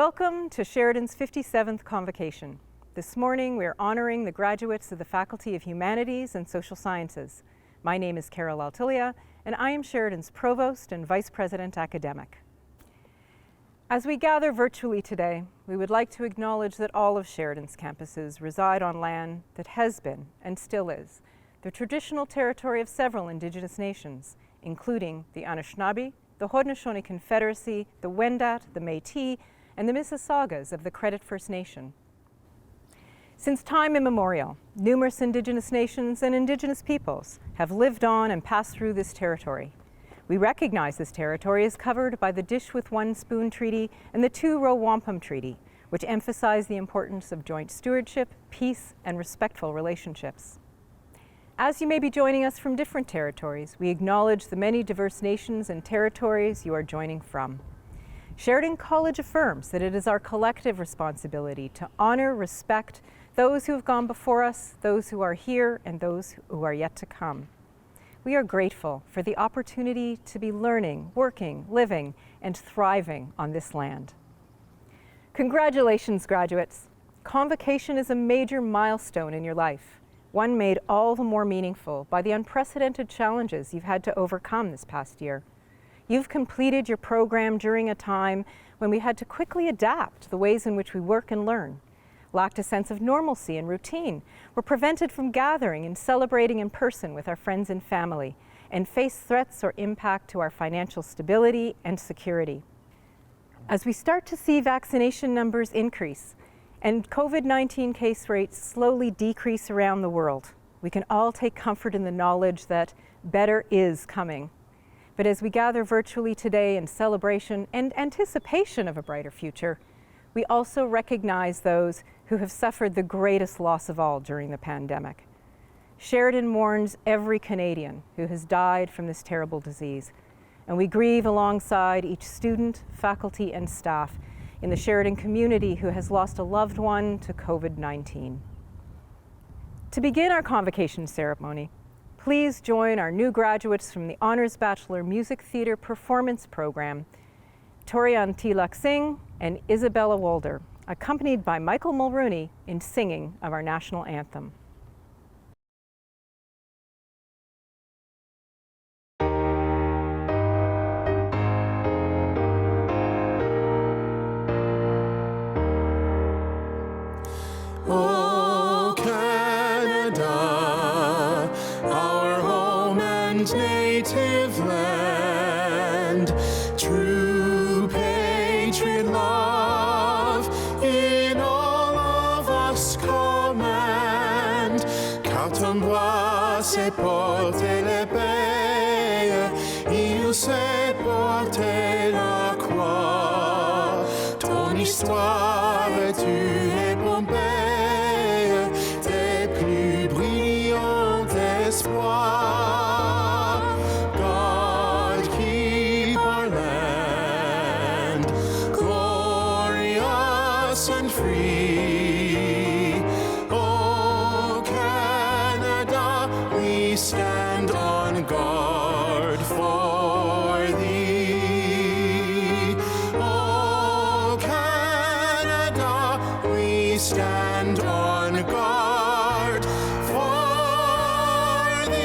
Welcome to Sheridan's 57th Convocation. This morning we are honoring the graduates of the Faculty of Humanities and Social Sciences. My name is Carol Altilia, and I am Sheridan's Provost and Vice President Academic. As we gather virtually today, we would like to acknowledge that all of Sheridan's campuses reside on land that has been, and still is, the traditional territory of several Indigenous nations, including the Anishinaabe, the Haudenosaunee Confederacy, the Wendat, the Métis, and the Mississaugas of the Credit First Nation. Since time immemorial, numerous Indigenous nations and Indigenous peoples have lived on and passed through this territory. We recognize this territory as covered by the Dish with One Spoon Treaty and the Two-Row Wampum Treaty, which emphasize the importance of joint stewardship, peace, and respectful relationships. As you may be joining us from different territories, we acknowledge the many diverse nations and territories you are joining from. Sheridan College affirms that it is our collective responsibility to honor, respect those who have gone before us, those who are here, and those who are yet to come. We are grateful for the opportunity to be learning, working, living, and thriving on this land. Congratulations, graduates. Convocation is a major milestone in your life, one made all the more meaningful by the unprecedented challenges you've had to overcome this past year. You've completed your program during a time when we had to quickly adapt the ways in which we work and learn, lacked a sense of normalcy and routine, were prevented from gathering and celebrating in person with our friends and family, and faced threats or impact to our financial stability and security. As we start to see vaccination numbers increase and COVID-19 case rates slowly decrease around the world, we can all take comfort in the knowledge that better is coming. But as we gather virtually today in celebration and anticipation of a brighter future, we also recognize those who have suffered the greatest loss of all during the pandemic. Sheridan mourns every Canadian who has died from this terrible disease, and we grieve alongside each student, faculty, and staff in the Sheridan community who has lost a loved one to COVID-19. To begin our convocation ceremony, please join our new graduates from the Honors Bachelor Music Theatre Performance Program, Torian Tilak Singh and Isabella Wolder, accompanied by Michael Mulrooney in singing of our national anthem. Oh, Canada, our home and native land, true patriot love in all of us command. Car ton doigt s'est porté l'épée, il s'est porté la croix. Ton histoire est une épopée, tes plus brillants espoirs. God keep our land glorious and free. Oh, Canada, we stand on guard for thee. Oh, Canada, we stand on guard for thee.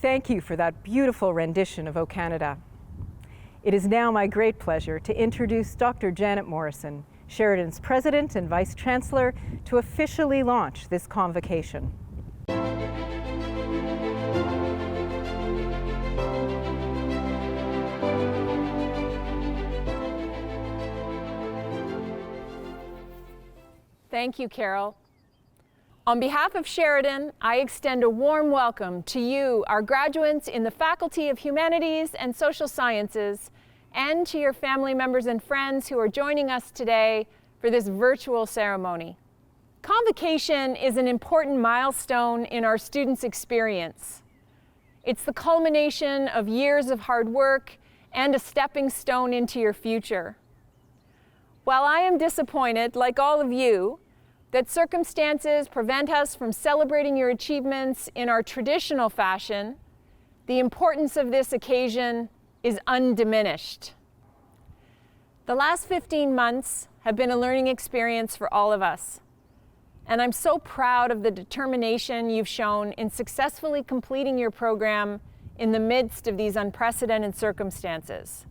Thank you for that beautiful rendition of O Canada. It is now my great pleasure to introduce Dr. Janet Morrison, Sheridan's President and Vice Chancellor, to officially launch this convocation. Thank you, Carol. On behalf of Sheridan, I extend a warm welcome to you, our graduates in the Faculty of Humanities and Social Sciences, and to your family members and friends who are joining us today for this virtual ceremony. Convocation is an important milestone in our students' experience. It's the culmination of years of hard work and a stepping stone into your future. While I am disappointed, like all of you, that circumstances prevent us from celebrating your achievements in our traditional fashion, the importance of this occasion is undiminished. The last 15 months have been a learning experience for all of us, and I'm so proud of the determination you've shown in successfully completing your program in the midst of these unprecedented circumstances.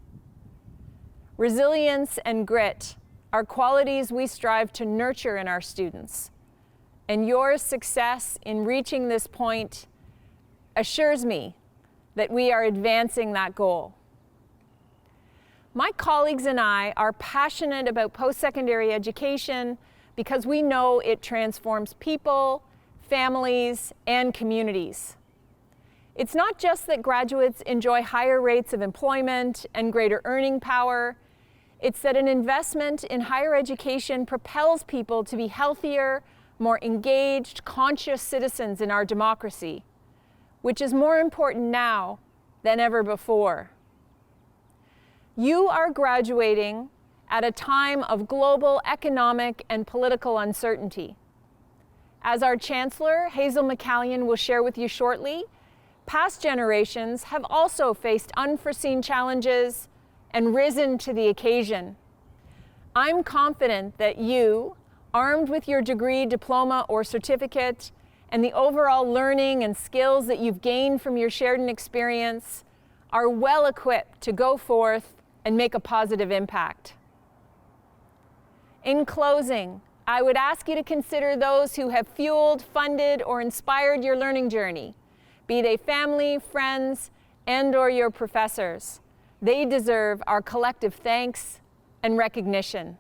Resilience and grit are qualities we strive to nurture in our students, and your success in reaching this point assures me that we are advancing that goal. My colleagues and I are passionate about post-secondary education because we know it transforms people, families, and communities. It's not just that graduates enjoy higher rates of employment and greater earning power, it's that an investment in higher education propels people to be healthier, more engaged, conscious citizens in our democracy, which is more important now than ever before. You are graduating at a time of global economic and political uncertainty. As our Chancellor, Hazel McCallion, will share with you shortly, past generations have also faced unforeseen challenges and risen to the occasion. I'm confident that you, armed with your degree, diploma, or certificate, and the overall learning and skills that you've gained from your Sheridan experience, are well equipped to go forth and make a positive impact. In closing, I would ask you to consider those who have fueled, funded, or inspired your learning journey, be they family, friends, and/or your professors. They deserve our collective thanks and recognition.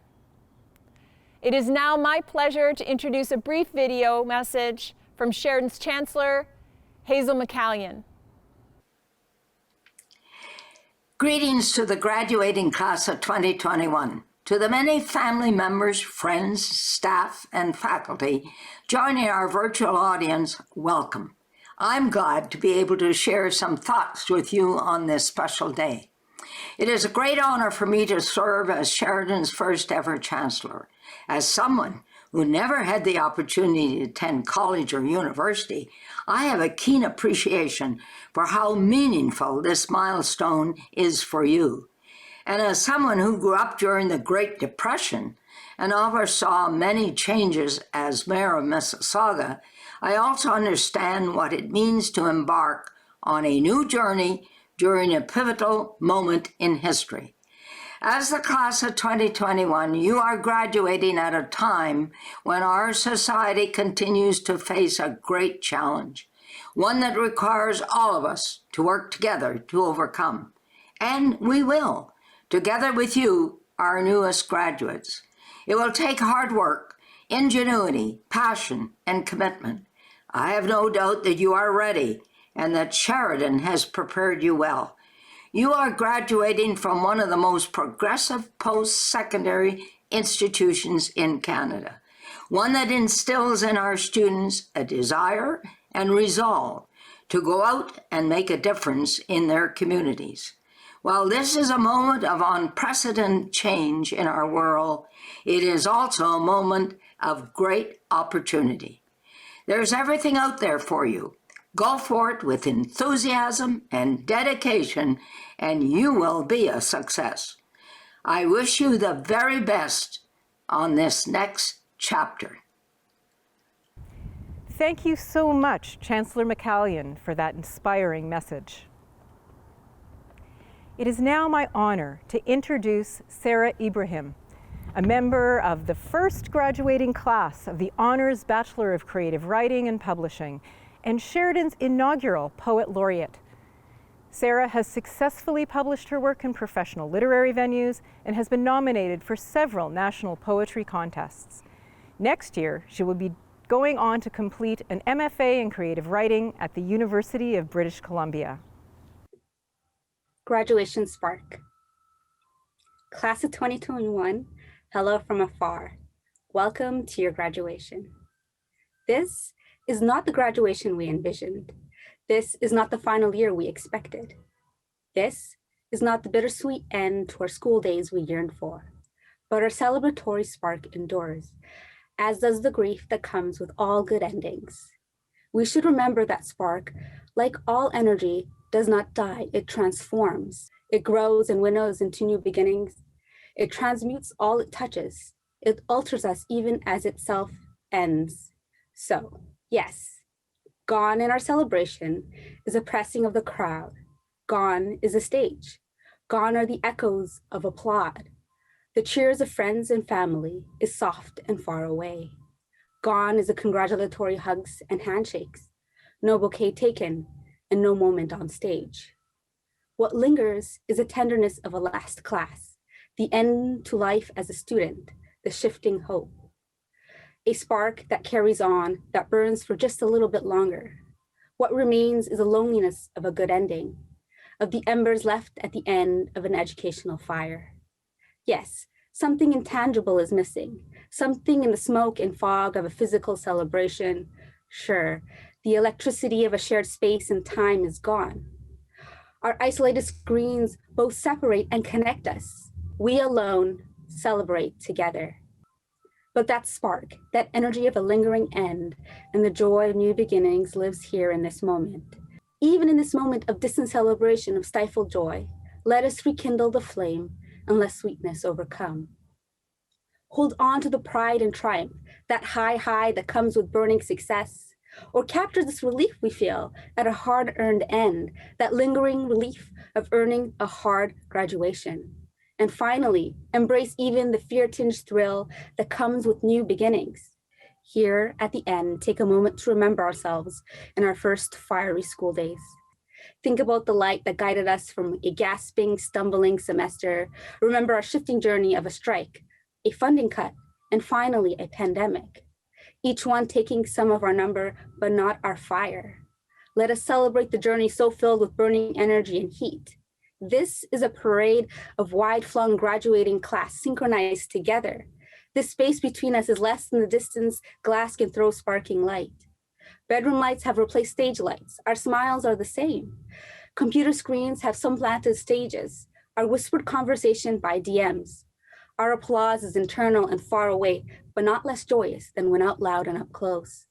It is now my pleasure to introduce a brief video message from Sheridan's Chancellor, Hazel McCallion. Greetings to the graduating class of 2021. To the many family members, friends, staff, and faculty joining our virtual audience, welcome. I'm glad to be able to share some thoughts with you on this special day. It is a great honor for me to serve as Sheridan's first ever Chancellor. As someone who never had the opportunity to attend college or university, I have a keen appreciation for how meaningful this milestone is for you. And as someone who grew up during the Great Depression and oversaw many changes as mayor of Mississauga, I also understand what it means to embark on a new journey during a pivotal moment in history. As the class of 2021, you are graduating at a time when our society continues to face a great challenge, one that requires all of us to work together to overcome. And we will, together with you, our newest graduates. It will take hard work, ingenuity, passion, and commitment. I have no doubt that you are ready and that Sheridan has prepared you well. You are graduating from one of the most progressive post-secondary institutions in Canada, one that instills in our students a desire and resolve to go out and make a difference in their communities. While this is a moment of unprecedented change in our world, it is also a moment of great opportunity. There's everything out there for you. Go for it with enthusiasm and dedication, and you will be a success. I wish you the very best on this next chapter. Thank you so much, Chancellor McCallion, for that inspiring message. It is now my honor to introduce Sarah Ibrahim, a member of the first graduating class of the Honors Bachelor of Creative Writing and Publishing, and Sheridan's inaugural Poet Laureate. Sarah has successfully published her work in professional literary venues and has been nominated for several national poetry contests. Next year, she will be going on to complete an MFA in creative writing at the University of British Columbia. Graduation Spark. Class of 2021, hello from afar. Welcome to your graduation. This is not the graduation we envisioned. This is not the final year we expected. This is not the bittersweet end to our school days we yearned for, but our celebratory spark endures as does the grief that comes with all good endings. We should remember that spark, like all energy, does not die, it transforms. It grows and winnows into new beginnings. It transmutes all it touches. It alters us even as itself ends. So, yes, gone in our celebration is a pressing of the crowd. Gone is a stage. Gone are the echoes of applaud. The cheers of friends and family is soft and far away. Gone is the congratulatory hugs and handshakes. No bouquet taken and no moment on stage. What lingers is a tenderness of a last class, the end to life as a student, the shifting hope. A spark that carries on, that burns for just a little bit longer. What remains is a loneliness of a good ending, of the embers left at the end of an educational fire. Yes, something intangible is missing, something in the smoke and fog of a physical celebration. Sure, the electricity of a shared space and time is gone. Our isolated screens both separate and connect us. We alone celebrate together. But that spark, that energy of a lingering end and the joy of new beginnings lives here in this moment. Even in this moment of distant celebration of stifled joy, let us rekindle the flame and let sweetness overcome. Hold on to the pride and triumph, that high that comes with burning success, or capture this relief we feel at a hard-earned end, that lingering relief of earning a hard graduation. And finally, embrace even the fear-tinged thrill that comes with new beginnings. Here at the end, take a moment to remember ourselves in our first fiery school days. Think about the light that guided us from a gasping, stumbling semester. Remember our shifting journey of a strike, a funding cut, and finally a pandemic. Each one taking some of our number, but not our fire. Let us celebrate the journey so filled with burning energy and heat. This is a parade of wide-flung graduating class synchronized together. This space between us is less than the distance glass can throw sparking light. Bedroom lights have replaced stage lights. Our smiles are the same. Computer screens have supplanted stages. Our whispered conversation by DMs. Our applause is internal and far away, but not less joyous than when out loud and up close.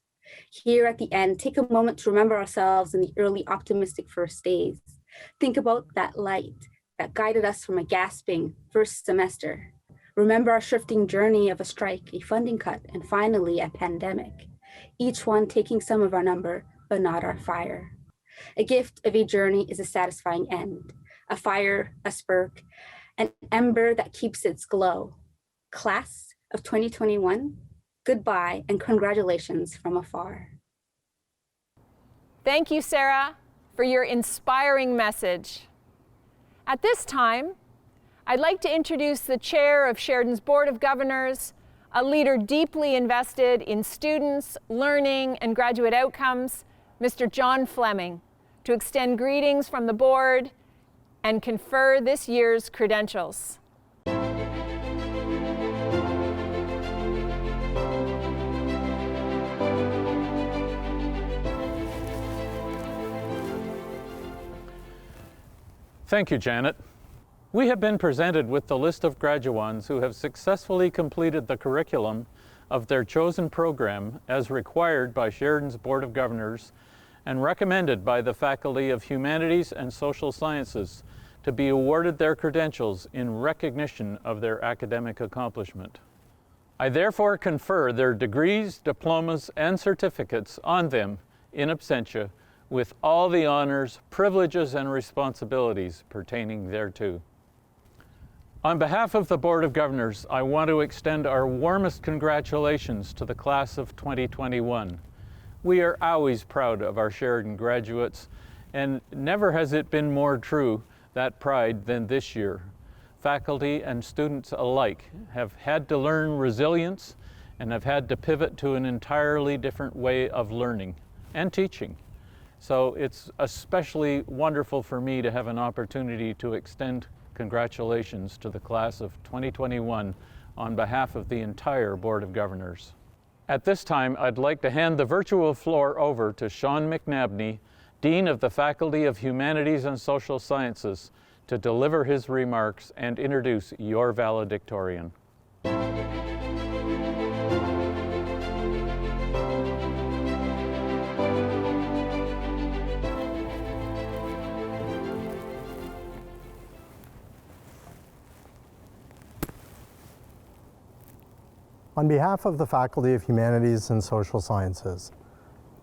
Here at the end, take a moment to remember ourselves in the early optimistic first days. Think about that light that guided us from a gasping first semester. Remember our shifting journey of a strike, a funding cut, and finally a pandemic. Each one taking some of our number, but not our fire. A gift of a journey is a satisfying end. A fire, a spark, an ember that keeps its glow. Class of 2021, goodbye and congratulations from afar. Thank you, Sarah, for your inspiring message. At this time, I'd like to introduce the chair of Sheridan's Board of Governors, a leader deeply invested in students, learning, and graduate outcomes, Mr. John Fleming, to extend greetings from the board and confer this year's credentials. Thank you, Janet. We have been presented with the list of graduands who have successfully completed the curriculum of their chosen program as required by Sheridan's Board of Governors and recommended by the Faculty of Humanities and Social Sciences to be awarded their credentials in recognition of their academic accomplishment. I therefore confer their degrees, diplomas, and certificates on them in absentia with all the honors, privileges, and responsibilities pertaining thereto. On behalf of the Board of Governors, I want to extend our warmest congratulations to the class of 2021. We are always proud of our Sheridan graduates, and never has it been more true, that pride, than this year. Faculty and students alike have had to learn resilience and have had to pivot to an entirely different way of learning and teaching. So it's especially wonderful for me to have an opportunity to extend congratulations to the class of 2021 on behalf of the entire Board of Governors. At this time, I'd like to hand the virtual floor over to Sean McNabney, Dean of the Faculty of Humanities and Social Sciences, to deliver his remarks and introduce your valedictorian. On behalf of the Faculty of Humanities and Social Sciences,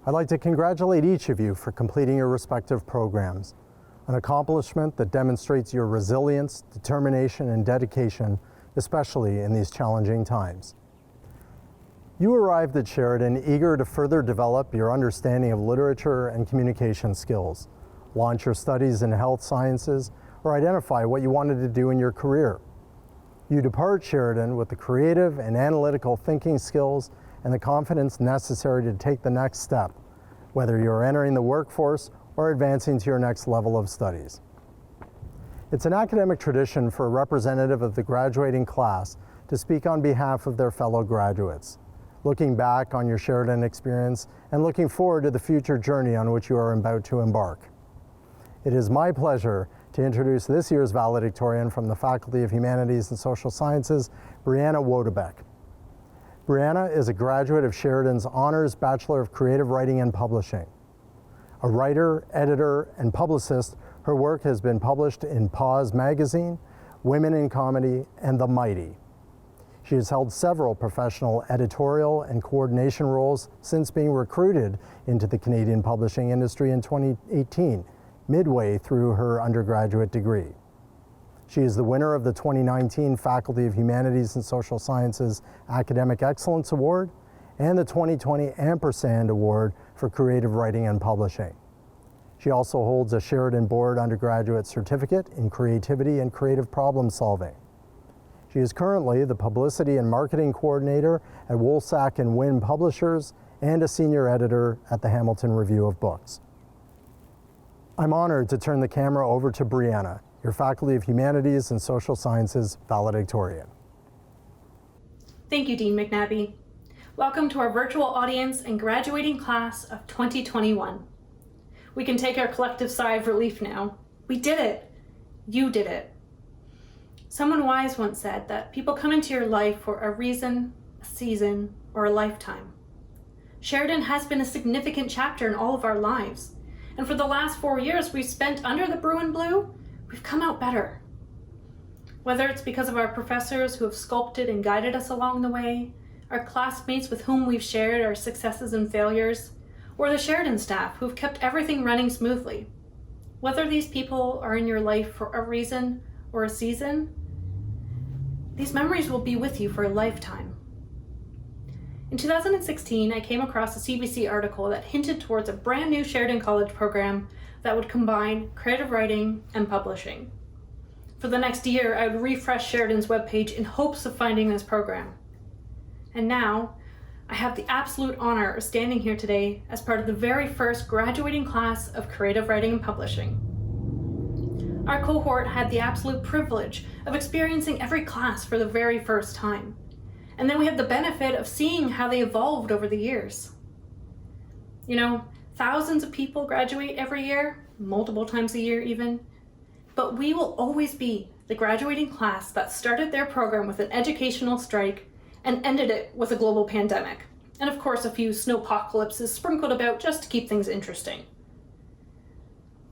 I'd like to congratulate each of you for completing your respective programs, an accomplishment that demonstrates your resilience, determination, and dedication, especially in these challenging times. You arrived at Sheridan eager to further develop your understanding of literature and communication skills, launch your studies in health sciences, or identify what you wanted to do in your career. You depart Sheridan with the creative and analytical thinking skills and the confidence necessary to take the next step, whether you're entering the workforce or advancing to your next level of studies. It's an academic tradition for a representative of the graduating class to speak on behalf of their fellow graduates, looking back on your Sheridan experience and looking forward to the future journey on which you are about to embark. It is my pleasure to introduce this year's valedictorian from the Faculty of Humanities and Social Sciences, Brianna Wodebeck. Brianna is a graduate of Sheridan's Honors Bachelor of Creative Writing and Publishing. A writer, editor, and publicist, her work has been published in Pause Magazine, Women in Comedy, and The Mighty. She has held several professional editorial and coordination roles since being recruited into the Canadian publishing industry in 2018, midway through her undergraduate degree. She is the winner of the 2019 Faculty of Humanities and Social Sciences Academic Excellence Award and the 2020 Ampersand Award for Creative Writing and Publishing. She also holds a Sheridan Board Undergraduate Certificate in Creativity and Creative Problem Solving. She is currently the Publicity and Marketing Coordinator at Woolsack and Wynne Publishers and a Senior Editor at the Hamilton Review of Books. I'm honored to turn the camera over to Brianna, your Faculty of Humanities and Social Sciences valedictorian. Thank you, Dean McNabbie. Welcome to our virtual audience and graduating class of 2021. We can take our collective sigh of relief now. We did it. You did it. Someone wise once said that people come into your life for a reason, a season, or a lifetime. Sheridan has been a significant chapter in all of our lives. And for the last 4 years we've spent under the Bruin Blue, we've come out better. Whether it's because of our professors who have sculpted and guided us along the way, our classmates with whom we've shared our successes and failures, or the Sheridan staff who've kept everything running smoothly. Whether these people are in your life for a reason or a season, these memories will be with you for a lifetime. In 2016, I came across a CBC article that hinted towards a brand new Sheridan College program that would combine creative writing and publishing. For the next year, I would refresh Sheridan's webpage in hopes of finding this program. And now, I have the absolute honor of standing here today as part of the very first graduating class of creative writing and publishing. Our cohort had the absolute privilege of experiencing every class for the very first time. And then we have the benefit of seeing how they evolved over the years. You know, thousands of people graduate every year, multiple times a year even, but we will always be the graduating class that started their program with an educational strike and ended it with a global pandemic. And of course, a few snowpocalypses sprinkled about just to keep things interesting.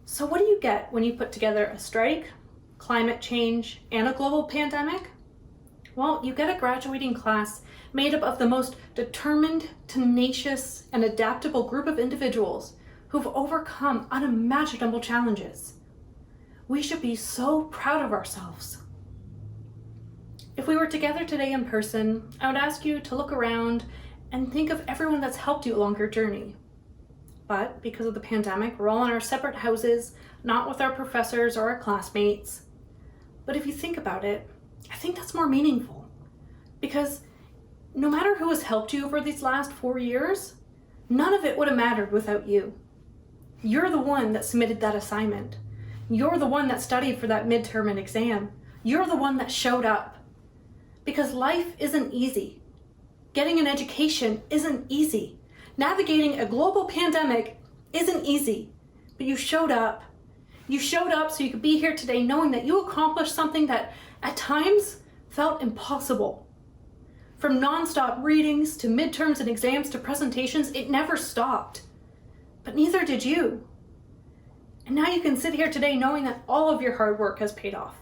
So what do you get when you put together a strike, climate change, and a global pandemic? Well, you get a graduating class made up of the most determined, tenacious, and adaptable group of individuals who've overcome unimaginable challenges. We should be so proud of ourselves. If we were together today in person, I would ask you to look around and think of everyone that's helped you along your journey. But because of the pandemic, we're all in our separate houses, not with our professors or our classmates. But if you think about it, I think that's more meaningful. Because no matter who has helped you over these last 4 years, none of it would have mattered without you. You're the one that submitted that assignment. You're the one that studied for that midterm and exam. You're the one that showed up. Because life isn't easy. Getting an education isn't easy. Navigating a global pandemic isn't easy. But you showed up. You showed up so you could be here today knowing that you accomplished something that at times felt impossible. From nonstop readings to midterms and exams to presentations, it never stopped. But neither did you. And now you can sit here today knowing that all of your hard work has paid off.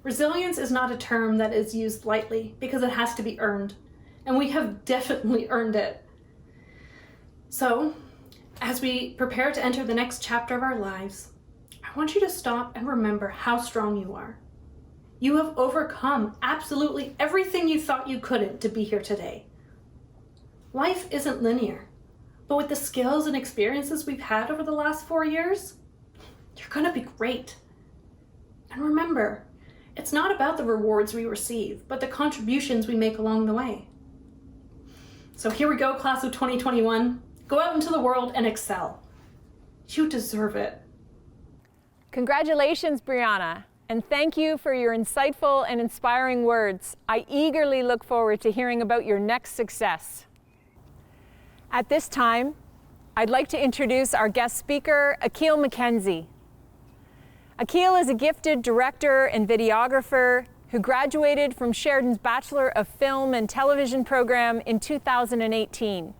Resilience is not a term that is used lightly because it has to be earned. and we have definitely earned it. So, as we prepare to enter the next chapter of our lives, I want you to stop and remember how strong you are. You have overcome absolutely everything you thought you couldn't to be here today. Life isn't linear, but with the skills and experiences we've had over the last 4 years, you're gonna be great. And remember, it's not about the rewards we receive, but the contributions we make along the way. So here we go, class of 2021. Go out into the world and excel. You deserve it. Congratulations, Brianna, and thank you for your insightful and inspiring words. I eagerly look forward to hearing about your next success. At this time, I'd like to introduce our guest speaker, Akil McKenzie. Akil is a gifted director and videographer who graduated from Sheridan's Bachelor of Film and Television program in 2018.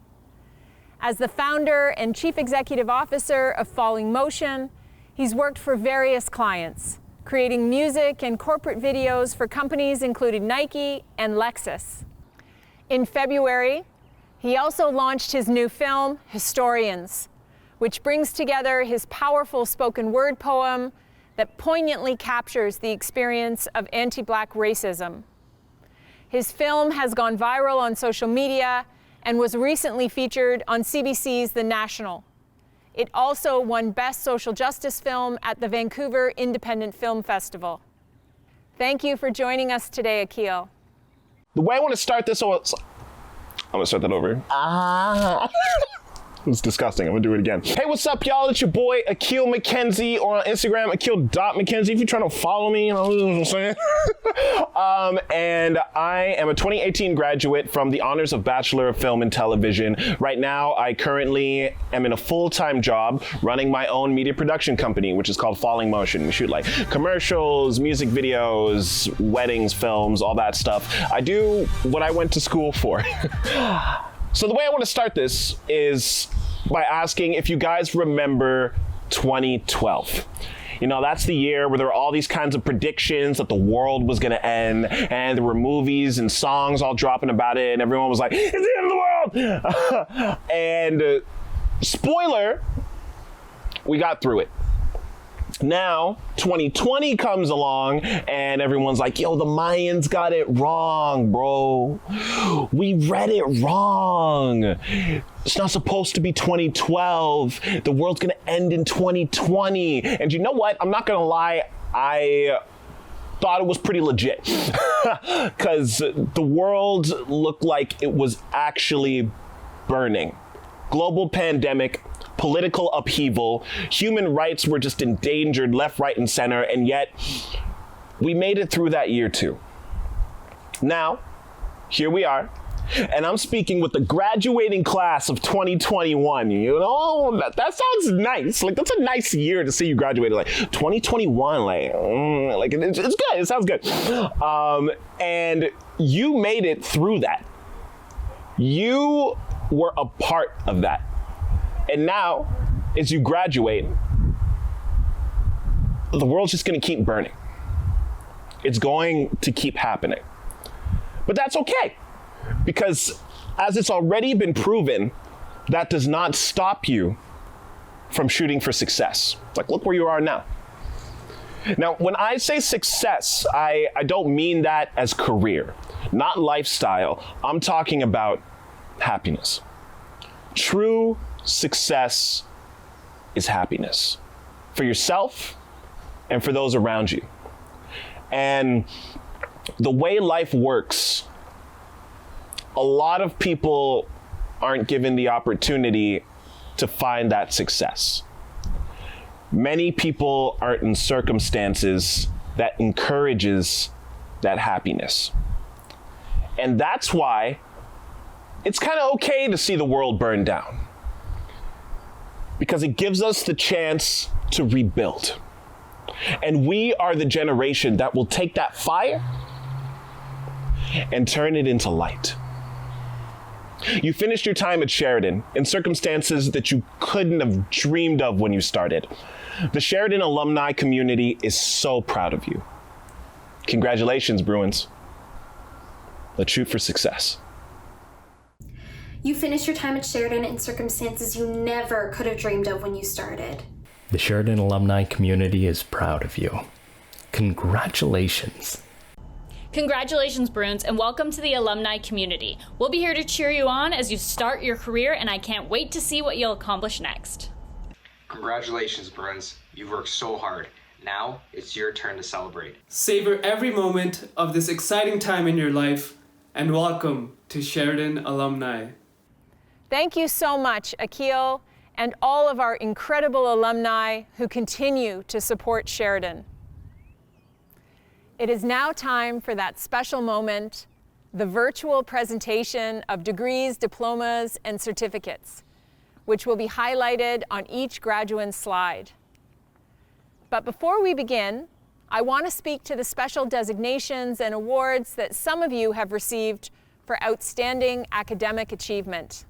As the founder and chief executive officer of Falling Motion, he's worked for various clients, creating music and corporate videos for companies including Nike and Lexus. In February, he also launched his new film, Historians, which brings together his powerful spoken word poem that poignantly captures the experience of anti-Black racism. His film has gone viral on social media and was recently featured on CBC's The National. It also won Best Social Justice Film at the Vancouver Independent Film Festival. Thank you for joining us today, Akil. The way I want to start this, I'm gonna start that over. It's disgusting. I'm gonna do it again. Hey, what's up, y'all? It's your boy Akil McKenzie on Instagram, Akil.McKenzie. If you're trying to follow me, you know what I'm saying. And I am a 2018 graduate from the honors of Bachelor of Film and Television. Right now, I currently am in a full-time job running my own media production company, which is called Falling Motion. We shoot like commercials, music videos, weddings, films, all that stuff. I do what I went to school for. So the way I want to start this is by asking if you guys remember 2012. You know, that's the year where there were all these kinds of predictions that the world was going to end, and there were movies and songs all dropping about it, and everyone was like, it's the end of the world! And spoiler, we got through it. Now, 2020 comes along and everyone's like, yo, the Mayans got it wrong, bro. We read it wrong. It's not supposed to be 2012. The world's gonna end in 2020. And you know what? I'm not gonna lie, I thought it was pretty legit. Because the world looked like it was actually burning. Global pandemic, political upheaval, human rights were just endangered left, right, and center, and yet we made it through that year too. Now, here we are, and I'm speaking with the graduating class of 2021. You know, that sounds nice. Like, that's a nice year to see you graduated. Like, 2021, like it's good. It sounds good. And you made it through that. You were a part of that. And now, as you graduate, the world's just gonna keep burning. It's going to keep happening. But that's okay, because as it's already been proven, that does not stop you from shooting for success. Like, look where you are now. Now, when I say success, I don't mean that as career, not lifestyle. I'm talking about happiness. True success is happiness for yourself and for those around you. And the way life works, a lot of people aren't given the opportunity to find that success. Many people aren't in circumstances that encourages that happiness. And that's why it's kind of okay to see the world burn down, because it gives us the chance to rebuild. And we are the generation that will take that fire and turn it into light. You finished your time at Sheridan in circumstances that you couldn't have dreamed of when you started. The Sheridan alumni community is so proud of you. Congratulations, Bruins. Let's shoot for success. You finished your time at Sheridan in circumstances you never could have dreamed of when you started. The Sheridan alumni community is proud of you. Congratulations. Congratulations, Bruins, and welcome to the alumni community. We'll be here to cheer you on as you start your career, and I can't wait to see what you'll accomplish next. Congratulations, Bruins. You've worked so hard. Now it's your turn to celebrate. Savor every moment of this exciting time in your life, and welcome to Sheridan alumni. Thank you so much, Akil, and all of our incredible alumni who continue to support Sheridan. It is now time for that special moment, the virtual presentation of degrees, diplomas, and certificates, which will be highlighted on each graduate's slide. But before we begin, I want to speak to the special designations and awards that some of you have received for outstanding academic achievement.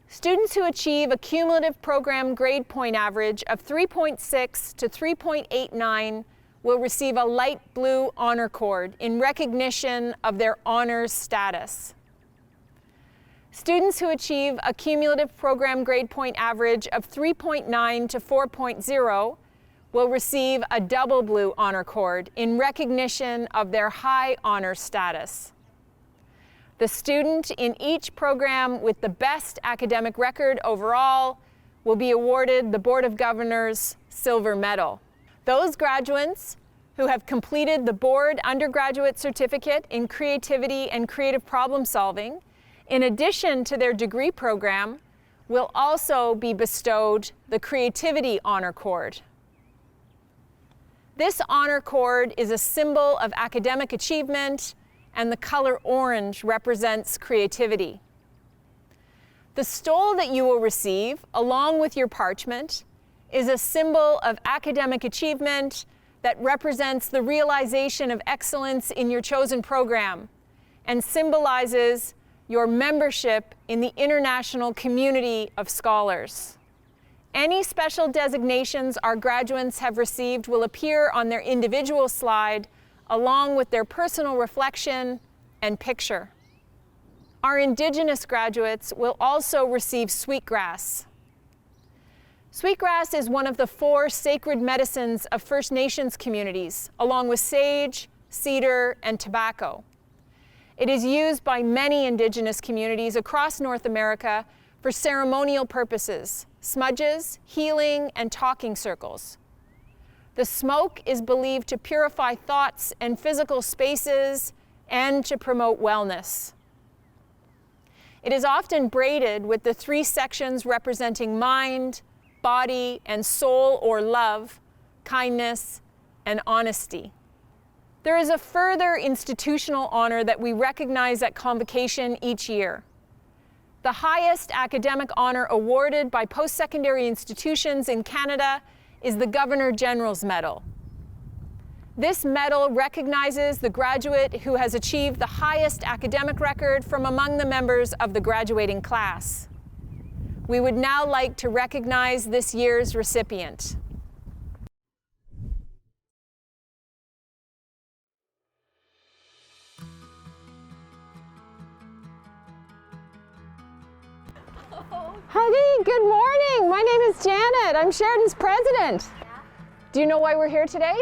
Students who achieve a cumulative program grade point average of 3.6 to 3.89 will receive a light blue honor cord in recognition of their honors status. Students who achieve a cumulative program grade point average of 3.9 to 4.0 will receive a double blue honor cord in recognition of their high honor status. The student in each program with the best academic record overall will be awarded the Board of Governors Silver Medal. Those graduates who have completed the board undergraduate certificate in creativity and creative problem solving, in addition to their degree program, will also be bestowed the Creativity Honor Cord. This honor cord is a symbol of academic achievement, and the color orange represents creativity. The stole that you will receive, along with your parchment, is a symbol of academic achievement that represents the realization of excellence in your chosen program and symbolizes your membership in the international community of scholars. Any special designations our graduates have received will appear on their individual slide along with their personal reflection and picture. Our Indigenous graduates will also receive sweetgrass. Sweetgrass is one of the 4 sacred medicines of First Nations communities, along with sage, cedar, and tobacco. It is used by many Indigenous communities across North America for ceremonial purposes, smudges, healing, and talking circles. The smoke is believed to purify thoughts and physical spaces and to promote wellness. It is often braided with the 3 sections representing mind, body, and soul or love, kindness, and honesty. There is a further institutional honor that we recognize at Convocation each year. The highest academic honor awarded by post-secondary institutions in Canada is the Governor-General's Medal. This medal recognizes the graduate who has achieved the highest academic record from among the members of the graduating class. We would now like to recognize this year's recipient. Huggy, good morning. My name is Janet. I'm Sheridan's president. Do you know why we're here today?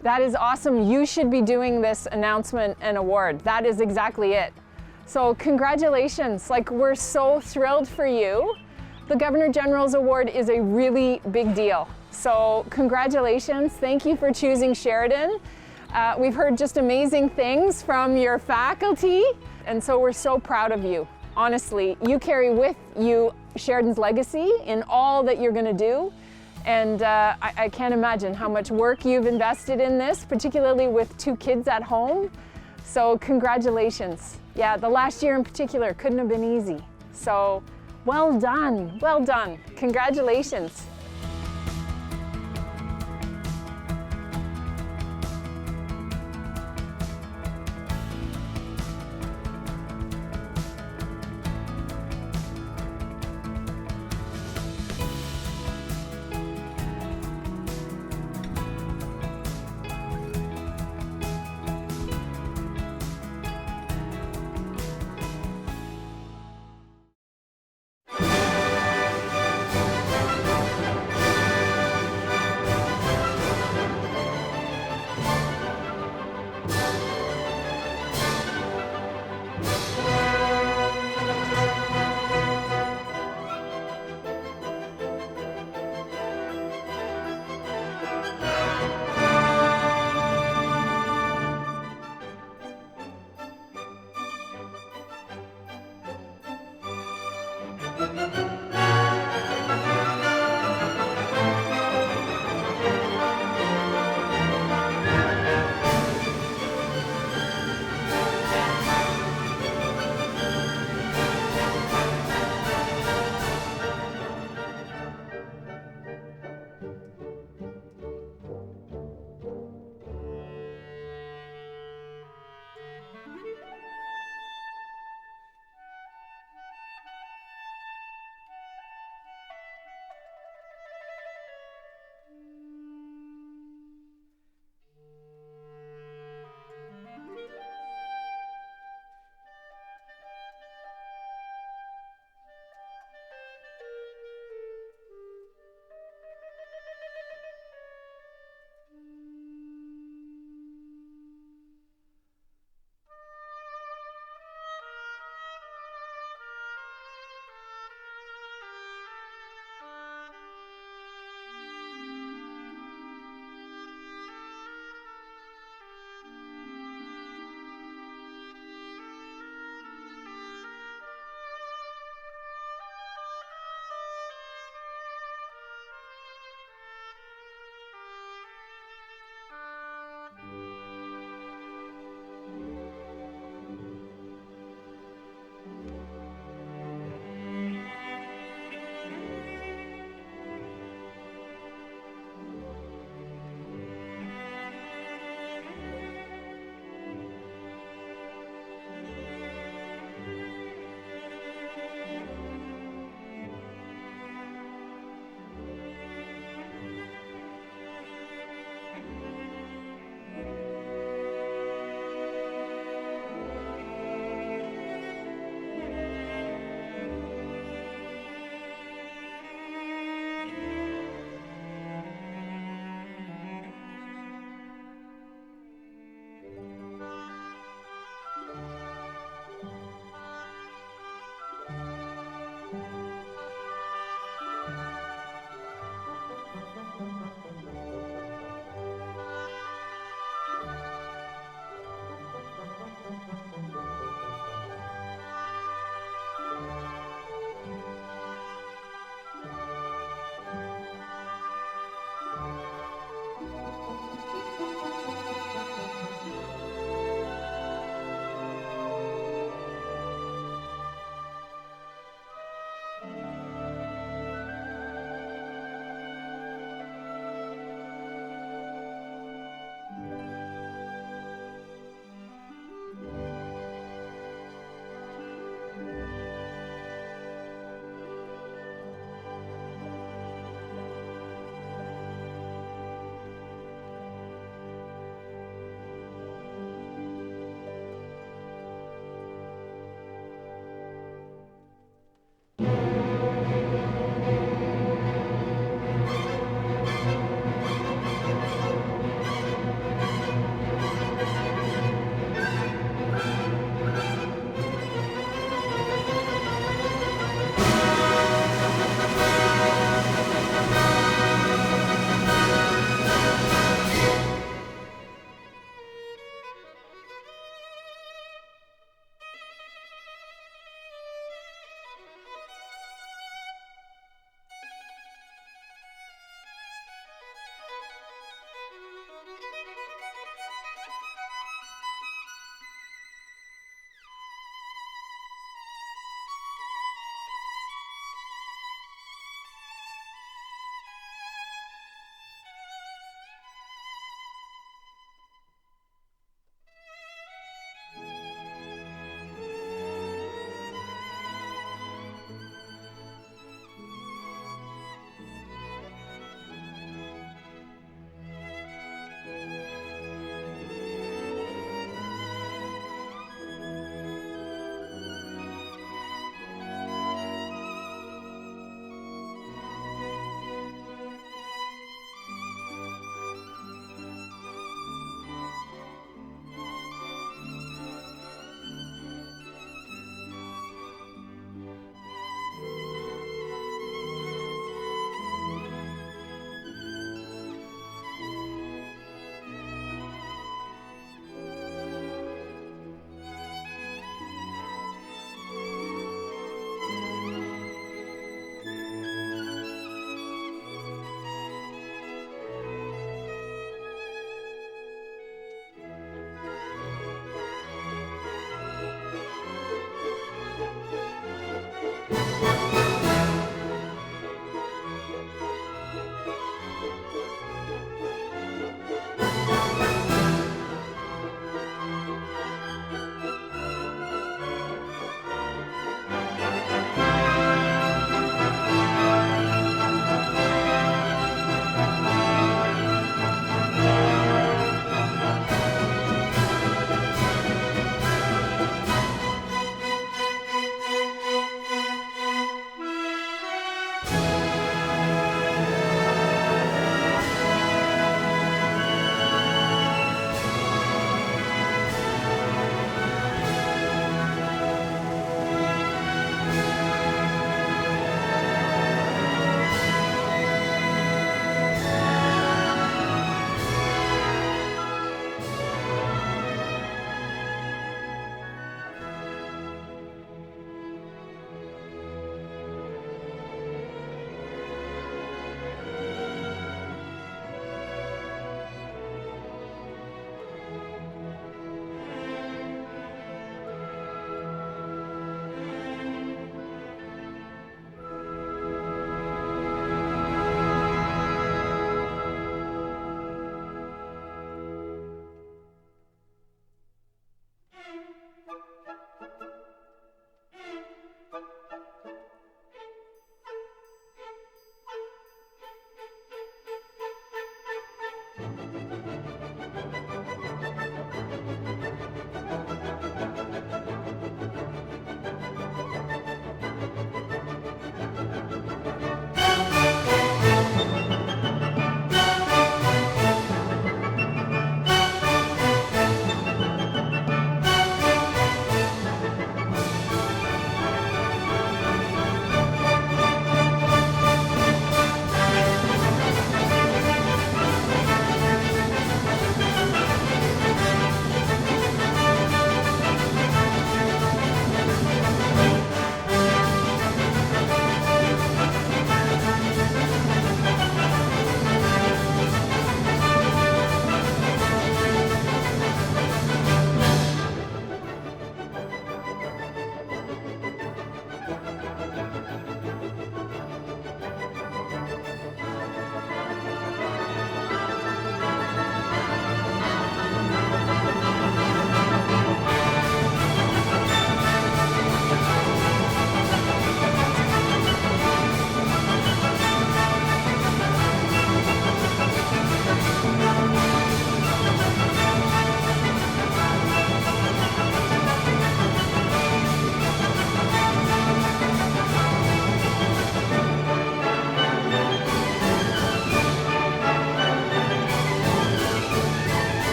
That is awesome. You should be doing this announcement and award. That is exactly it. So congratulations. Like, we're so thrilled for you. The Governor General's Award is a really big deal. So congratulations. Thank you for choosing Sheridan. We've heard just amazing things from your faculty, and so we're so proud of you. Honestly, you carry with you Sheridan's legacy in all that you're going to do. And I can't imagine how much work you've invested in this, particularly with 2 kids at home. So congratulations. Yeah, the last year in particular couldn't have been easy. So well done, well done. Congratulations.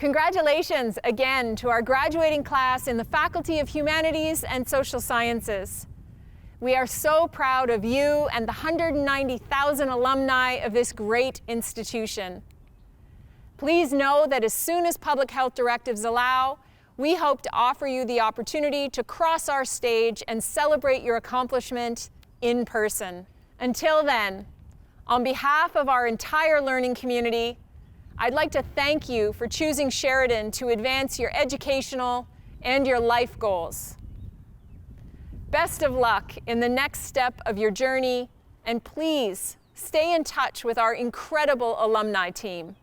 Congratulations again to our graduating class in the Faculty of Humanities and Social Sciences. We are so proud of you and the 190,000 alumni of this great institution. Please know that as soon as public health directives allow, we hope to offer you the opportunity to cross our stage and celebrate your accomplishment in person. Until then, on behalf of our entire learning community, I'd like to thank you for choosing Sheridan to advance your educational and your life goals. Best of luck in the next step of your journey, and please stay in touch with our incredible alumni team.